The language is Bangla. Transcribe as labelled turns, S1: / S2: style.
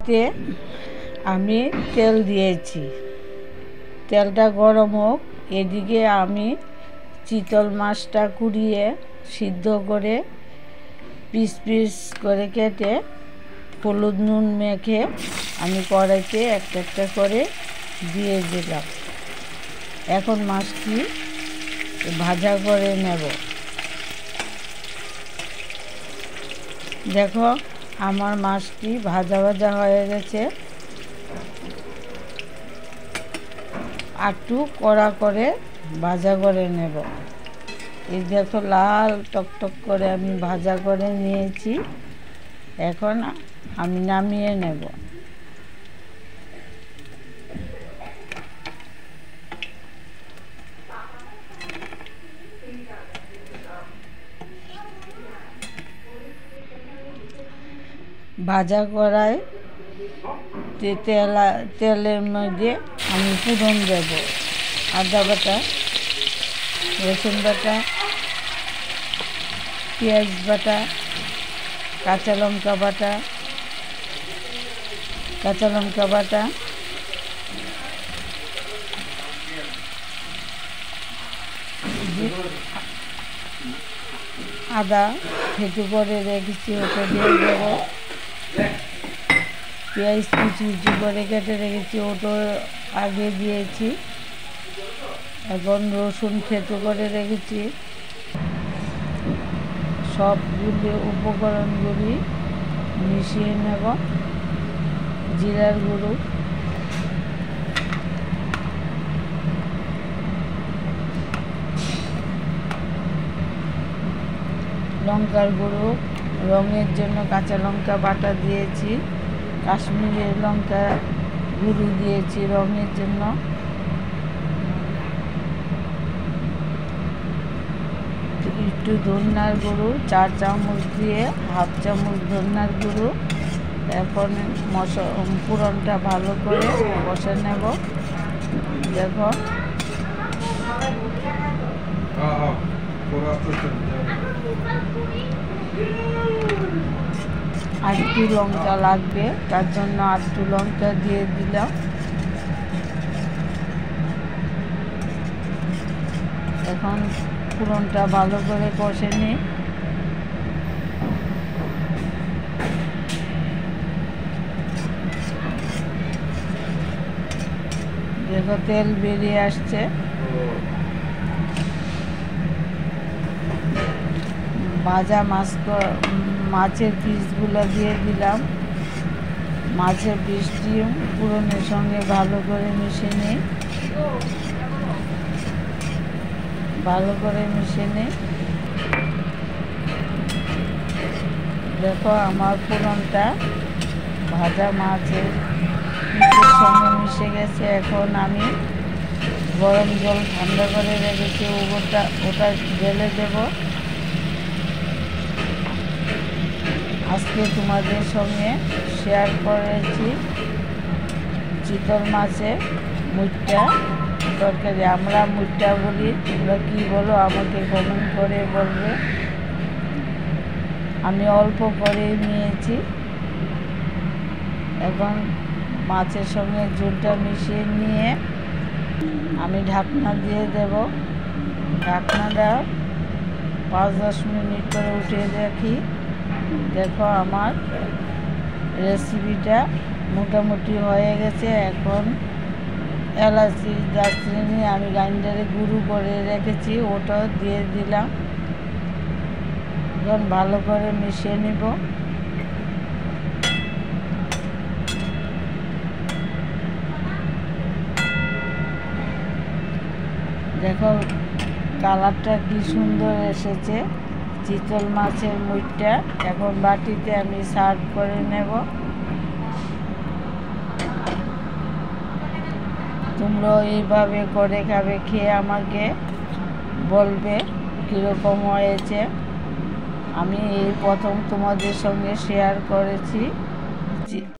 S1: তে আমি তেল দিয়েছি, তেলটা গরম হোক। এদিকে আমি চিতল মাছটা কুড়িয়ে সিদ্ধ করে পিস পিস করে কেটে হলুদ নুন মেখে আমি কড়াইতে একটা একটা করে দিয়ে দিলাম। এখন মাছটি ভাজা করে নেব। দেখো আমার মাছটি ভাজা ভাজা হয়ে গেছে। একটু কড়া করে ভাজা করে নেব। এই দেখো লাল টকটক করে আমি ভাজা করে নিয়েছি। এখন আমি নামিয়ে নেব। ভাজা কড়াই তেলের মধ্যে আমি ফোড়ন দেব। আদা বাটা, রসুন বাটা, পেঁয়াজ বাটা, কাঁচা লঙ্কা বাটা, আদা থেতু করে রেখেছি, ওটা দিয়ে দেবো। পেঁয়াজ কুচি করে কেটে রেখেছি, ওটা আগে দিয়েছি। এখন রসুন থেতু করে রেখেছি। সবগুলি উপকরণগুলি মিশিয়ে নেব। জিরার গুঁড়ো, লঙ্কার গুঁড়ো, রঙের জন্য কাঁচা লঙ্কা বাটা দিয়েছি, কাশ্মীরি লঙ্কা গুঁড়ো দিয়েছি রঙের জন্য, একটু ধনিয়ার গুঁড়ো 4 চামচ দিয়ে 1/2 চামচ ধনিয়ার গুঁড়ো। এখন ফোড়নটা ভালো করে কষে নেব। দেখো আরেকটু লঙ্কা লাগবে, তার জন্য আরেকটু লঙ্কা দিয়ে দিলাম। এখন ফোড়নটা ভালো করে কষে নিই। দেখো তেল বেরিয়ে আসছে। ভাজা মাছের পিসগুলো দিয়ে দিলাম। মাছের পিসটি ফোড়নের সঙ্গে ভালো করে মিশিয়ে নিই। দেখো আমার ফোড়নটা ভাজা মাছের পিসের সঙ্গে মিশে গেছে। এখন আমি গরম জল ঠান্ডা করে রেখেছি, ওটা ঢেলে দেব। আজকে তোমাদের সঙ্গে শেয়ার করেছি চিতল মাছের মুইট্টা তরকারি। আমরা মুইট্টা বলি, তোমরা কী বলো আমাকে কমেন্ট করে বলবে। আমি অল্প করে নিয়েছি। এখন মাছের সঙ্গে ঝোলটা মিশিয়ে নিয়ে আমি ঢাকনা দিয়ে দেব। ঢাকনাটা 5-10 মিনিট করে উঠিয়ে রাখি। দেখো আমার রেসিপিটা মোটামুটি হয়ে গেছে। এখন এলাচি, দারচিনি আমি গ্রাইন্ডারে গুঁড়ো করে রেখেছি, ওটাও দিয়ে দিলাম। এখন ভালো করে মিশিয়ে নিব। দেখো কালারটা কি সুন্দর এসেছে চিতল মাছের মুইট্টা। এখন বাটিতে আমি সার্ভ করে নেব। তোমরাও এইভাবে করে খাবে, খেয়ে আমাকে বলবে কীরকম হয়েছে। আমি এই প্রথম তোমাদের সঙ্গে শেয়ার করেছি।